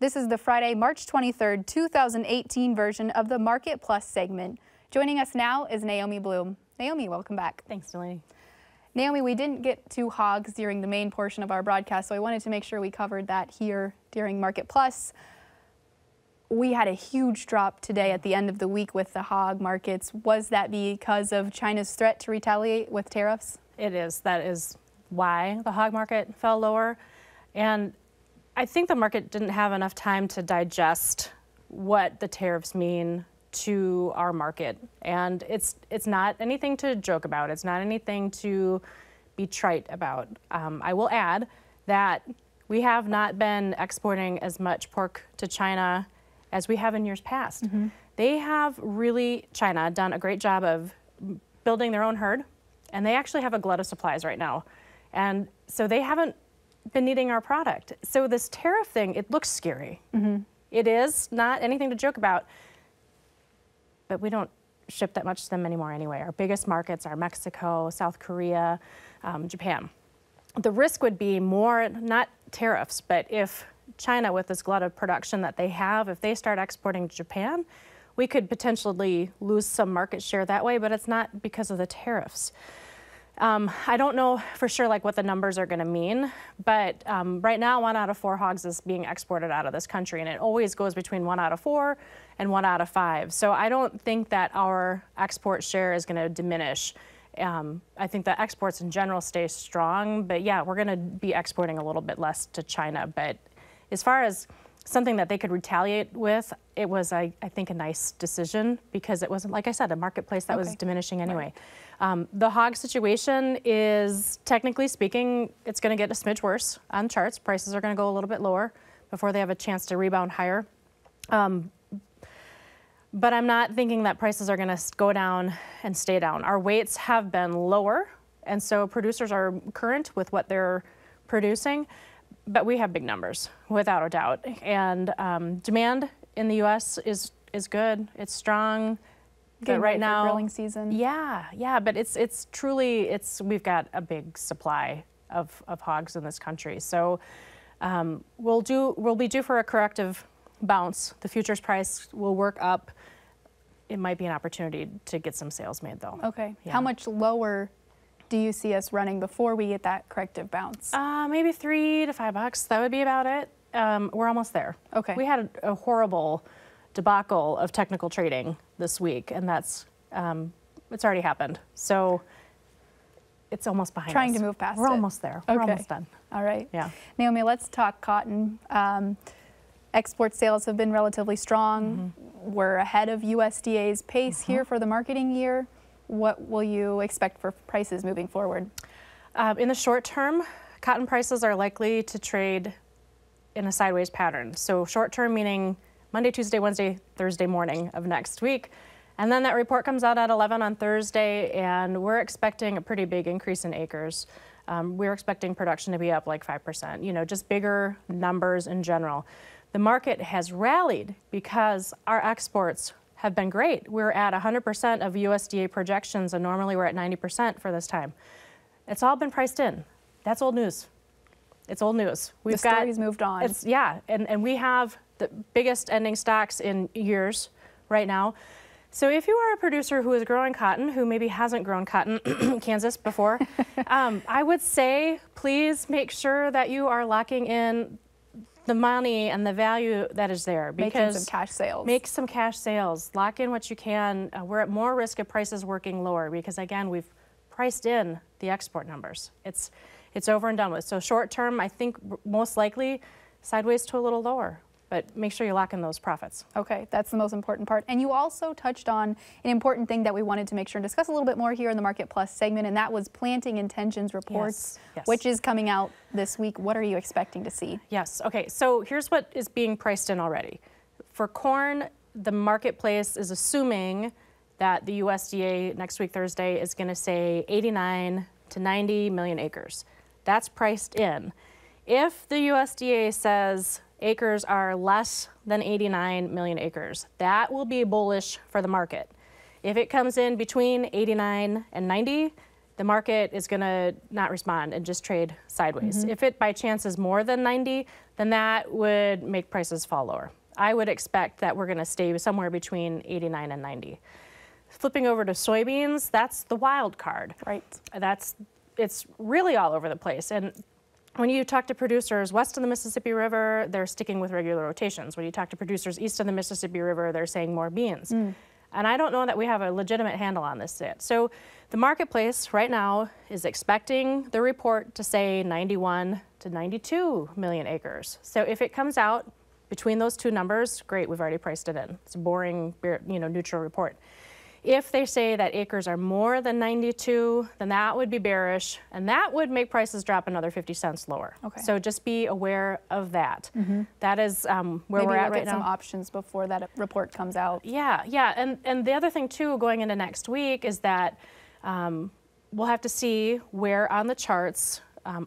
This is the Friday, March 23rd, 2018 version of the Market Plus segment. Joining us now is Naomi Blohm. Naomi, welcome back. Thanks, Delaney. Naomi, we didn't get to hogs during the main portion of our broadcast, so I wanted to make sure we covered that here during Market Plus. We had a huge drop today at the end of the week with the hog markets. Was that because of China's threat to retaliate with tariffs? It is. That is why the hog market fell lower. And I think the market didn't have enough time to digest what the tariffs mean to our market. And it's not anything to joke about. It's not anything to be trite about. I will add that we have not been exporting as much pork to China as we have in years past. Mm-hmm. They have really, China, done a great job of building their own herd, and they actually have a glut of supplies right now. And so they haven't been needing our product. So this tariff thing, it looks scary. Mm-hmm. It is not anything to joke about, but we don't ship that much to them anymore anyway. Our biggest markets are Mexico, South Korea, Japan. The risk would be more, not tariffs, but if China, with this glut of production that they have, if they start exporting to Japan, we could potentially lose some market share that way, but it's not because of the tariffs. I don't know for sure what the numbers are going to mean, but right now 1 out of 4 hogs is being exported out of this country, and it always goes between 1 out of 4 and 1 out of 5. So I don't think that our export share is going to diminish. I think that exports in general stay strong, but yeah, we're going to be exporting a little bit less to China. But as far as something that they could retaliate with, it was, I think, a nice decision because it wasn't, like I said, a marketplace that was diminishing anyway. Right. The hog situation is, technically speaking, it's going to get a smidge worse on charts. Prices are going to go a little bit lower before they have a chance to rebound higher. But I'm not thinking that prices are going to go down and stay down. Our weights have been lower, and so producers are current with what they're producing. But we have big numbers, without a doubt. And demand in the U.S. is good. It's strong. But right now, grilling season. Yeah. But it's truly we've got a big supply of hogs in this country. So we'll be due for a corrective bounce. The futures price will work up. It might be an opportunity to get some sales made, though. Okay. Yeah. How much lower do you see us running before we get that corrective bounce? Maybe $3 to $5. That would be about it. We're almost there. Okay. We had a horrible debacle of technical trading this week, and that's it's already happened. So it's almost behind us. Trying to move past it. We're almost there. Okay. We're almost done. All right. Yeah. Naomi, let's talk cotton. Export sales have been relatively strong. Mm-hmm. We're ahead of USDA's pace here for the marketing year. What will you expect for prices moving forward? In the short term, cotton prices are likely to trade in a sideways pattern. So short term meaning Monday, Tuesday, Wednesday, Thursday morning of next week. And then that report comes out at 11 on Thursday, and we're expecting a pretty big increase in acres. We're expecting production to be up like 5%, just bigger numbers in general. The market has rallied because our exports have been great. We're at 100% of USDA projections, and normally we're at 90% for this time. It's all been priced in. That's old news. It's old news. The story's moved on. And we have the biggest ending stocks in years right now. So if you are a producer who is growing cotton, who maybe hasn't grown cotton in Kansas before, I would say please make sure that you are locking in the money and the value that is there. Making some cash sales. Make some cash sales. Lock in what you can. We're at more risk of prices working lower because, again, we've priced in the export numbers. It's over and done with. So short term, I think most likely sideways to a little lower. But make sure you lock in those profits. Okay, that's the most important part. And you also touched on an important thing that we wanted to make sure and discuss a little bit more here in the Market Plus segment, and that was planting intentions reports, yes. Which is coming out this week. What are you expecting to see? Yes, okay, so here's what is being priced in already. For corn, the marketplace is assuming that the USDA next week, Thursday, is gonna say 89 to 90 million acres. That's priced in. If the USDA says acres are less than 89 million acres, that will be bullish for the market. If it comes in between 89 and 90, the market is going to not respond and just trade sideways. If it by chance is more than 90, then that would make prices fall lower. I would expect that we're going to stay somewhere between 89 and 90. Flipping over to soybeans, that's the wild card. Right. It's really all over the place. And when you talk to producers west of the Mississippi River, they're sticking with regular rotations. When you talk to producers east of the Mississippi River, they're saying more beans. And I don't know that we have a legitimate handle on this yet. So the marketplace right now is expecting the report to say 91 to 92 million acres. So if it comes out between those two numbers, great, we've already priced it in. It's a boring, neutral report. If they say that acres are more than 92, then that would be bearish, and that would make prices drop another 50 cents lower. Okay. So just be aware of that. That is where Maybe we're at look right at now. some options before that report comes out. Yeah. And the other thing, too, going into next week is that we'll have to see where on the charts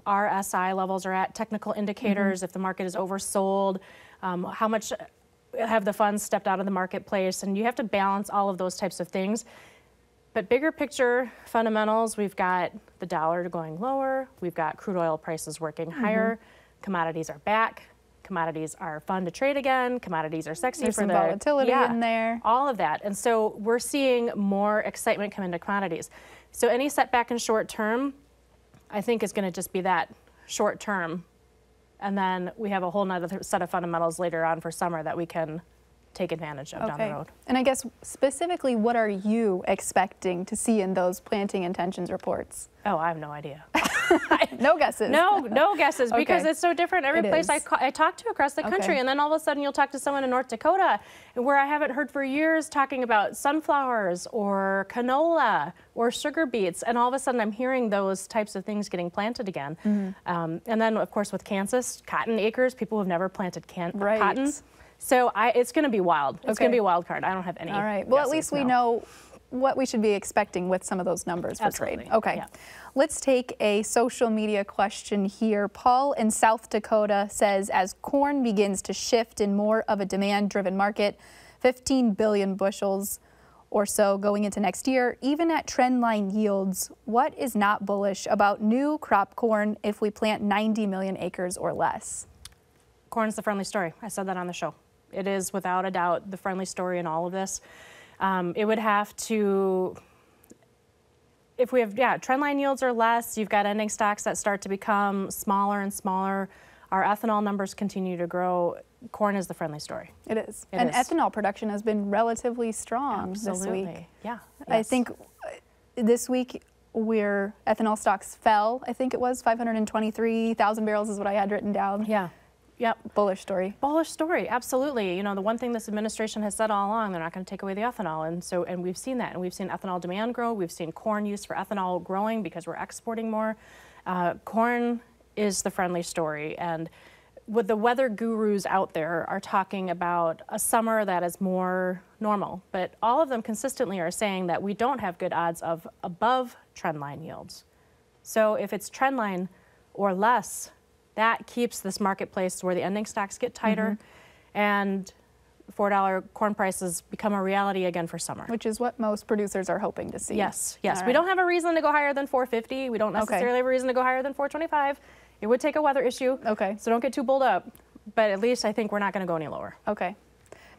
our SI levels are at, technical indicators, if the market is oversold, how much have the funds stepped out of the marketplace, and you have to balance all of those types of things. But bigger picture fundamentals, we've got the dollar going lower, we've got crude oil prices working higher, commodities are back, commodities are fun to trade again, commodities are sexy There's for some the volatility in there. all of that. And so we're seeing more excitement come into commodities. So any setback in short term, I think is going to just be that short term. And then we have a whole nother set of fundamentals later on for summer that we can take advantage of down the road. And I guess specifically, what are you expecting to see in those planting intentions reports? Oh, I have no idea. No guesses. No guesses, because it's so different every place I talk to across the country. And then all of a sudden you'll talk to someone in North Dakota where I haven't heard for years talking about sunflowers or canola or sugar beets. And all of a sudden I'm hearing those types of things getting planted again. And then, of course, with Kansas, cotton acres, people who have never planted cotton. So it's going to be wild. It's going to be a wild card. I don't have any. All right. Well, at least we know what we should be expecting with some of those numbers for trade. Okay. Yeah. Let's take a social media question here. Paul in South Dakota says, as corn begins to shift in more of a demand-driven market, 15 billion bushels or so going into next year, even at trendline yields, what is not bullish about new crop corn if we plant 90 million acres or less? Corn's the friendly story. I said that on the show. It is without a doubt the friendly story in all of this. It would have to, if we have, trendline yields are less, you've got ending stocks that start to become smaller and smaller. Our ethanol numbers continue to grow. Corn is the friendly story. It is. And ethanol production has been relatively strong this week. Yeah. I think this week ethanol stocks fell. I think it was 523,000 barrels is what I had written down. Yeah. Yep. Bullish story. Bullish story, absolutely. You know, the one thing this administration has said all along, they're not going to take away the ethanol. And we've seen that. And we've seen ethanol demand grow. We've seen corn use for ethanol growing because we're exporting more. Corn is the friendly story. And with the weather gurus out there are talking about a summer that is more normal. But all of them consistently are saying that we don't have good odds of above trendline yields. So if it's trendline or less, that keeps this marketplace where the ending stocks get tighter and $4 corn prices become a reality again for summer. Which is what most producers are hoping to see. Yes. Right. We don't have a reason to go higher than 450. We don't necessarily have a reason to go higher than 425. It would take a weather issue. Okay. So don't get too bulled up. But at least I think we're not going to go any lower. Okay.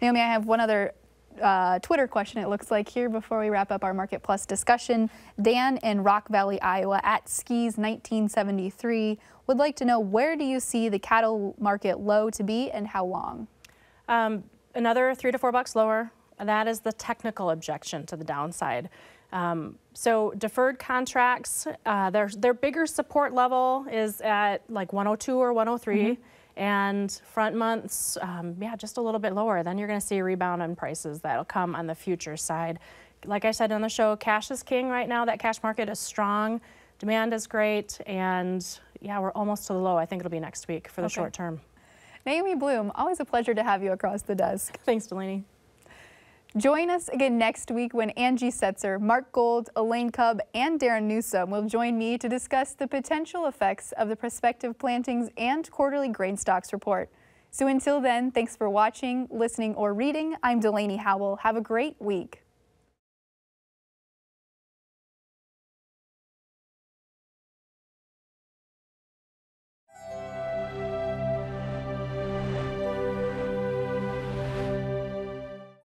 Naomi, I have one other Twitter question, it looks like, here before we wrap up our Market Plus discussion. Dan in Rock Valley, Iowa, at Skis 1973, would like to know, where do you see the cattle market low to be and how long? Another $3 to $4 lower. That is the technical objection to the downside. So deferred contracts, their bigger support level is at like 102 or 103. And front months, just a little bit lower. Then you're going to see a rebound in prices that'll come on the future side. Like I said on the show, cash is king right now. That cash market is strong. Demand is great. And we're almost to the low. I think it'll be next week for the short term. Naomi Blohm, always a pleasure to have you across the desk. Thanks, Delaney. Join us again next week when Angie Setzer, Mark Gold, Elaine Cubb, and Darren Newsom will join me to discuss the potential effects of the prospective plantings and quarterly grain stocks report. So until then, thanks for watching, listening, or reading. I'm Delaney Howell. Have a great week.